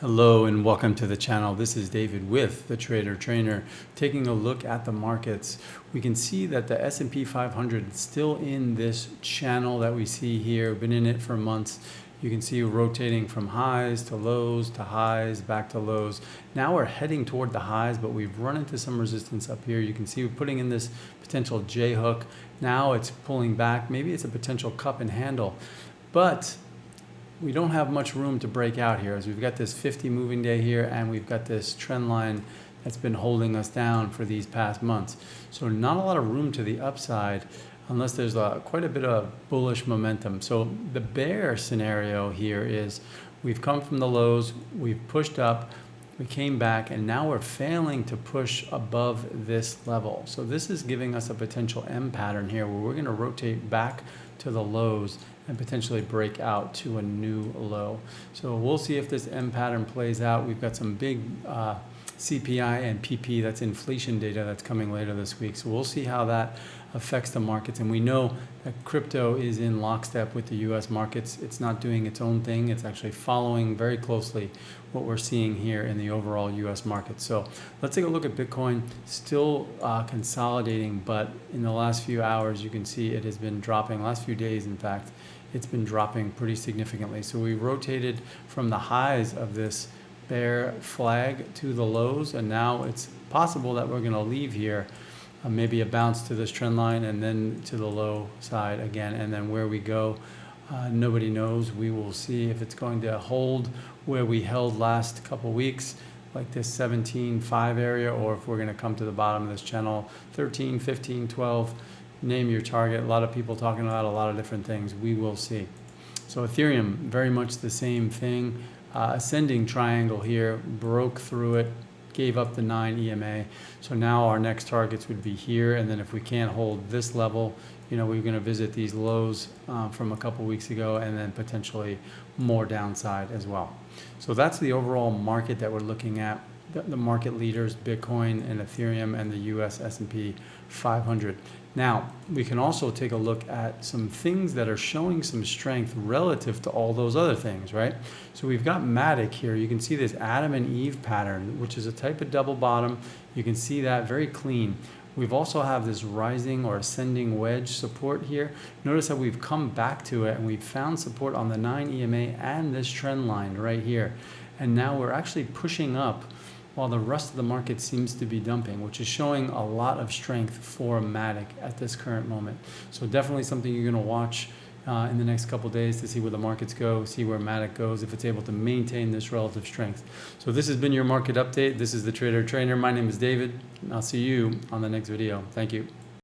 Hello and welcome to the channel. This is David with the Trader Trainer. Taking a look at the markets, we can see that the S&P 500 is still in this channel that we see here. We've been in it for months. You can see rotating from highs to lows to highs, back to lows. Now we're heading toward the highs, but we've run into some resistance up here. You can see we're putting in this potential J hook. Now it's pulling back. Maybe it's a potential cup and handle, but we don't have much room to break out here, as we've got this 50 moving day here and we've got this trend line that's been holding us down for these past months. So not a lot of room to the upside unless there's quite a bit of bullish momentum. So the bear scenario here is we've come from the lows, we've pushed up, we came back, and now we're failing to push above this level. So this is giving us a potential M pattern here where we're going to rotate back to the lows and potentially break out to a new low. So we'll see if this M pattern plays out. We've got some big CPI and PP, that's inflation data, that's coming later this week. So we'll see how that affects the markets. And we know that crypto is in lockstep with the US markets. It's not doing its own thing. It's actually following very closely what we're seeing here in the overall US market. So let's take a look at Bitcoin. Still consolidating, but in the last few hours, you can see it has been dropping. Last few days, in fact, it's been dropping pretty significantly. So we rotated from the highs of this bear flag to the lows, and now it's possible that we're going to leave here, maybe a bounce to this trend line and then to the low side again, and then where we go, nobody knows. We will see if it's going to hold where we held last couple weeks, like this 17.5 area, or if we're going to come to the bottom of this channel, 13, 15, 12, name your target. A lot of people talking about a lot of different things. We will see. So Ethereum, very much the same thing. Ascending triangle here, broke through it, gave up the 9 EMA. So now our next targets would be here, and then if we can't hold this level, we're going to visit these lows from a couple weeks ago, and then potentially more downside as well. So that's the overall market that we're looking at. The market leaders, Bitcoin and Ethereum, and the US S&P 500. Now, we can also take a look at some things that are showing some strength relative to all those other things, right? So we've got Matic here. You can see this Adam and Eve pattern, which is a type of double bottom. You can see that very clean. We've also have this rising or ascending wedge support here. Notice how we've come back to it and we've found support on the 9 EMA and this trend line right here. And now we're actually pushing up while the rest of the market seems to be dumping, which is showing a lot of strength for Matic at this current moment. So definitely something you're going to watch in the next couple days to see where the markets go, see where Matic goes, if it's able to maintain this relative strength. So this has been your market update. This is the Trader Trainer. My name is David, and I'll see you on the next video. Thank you.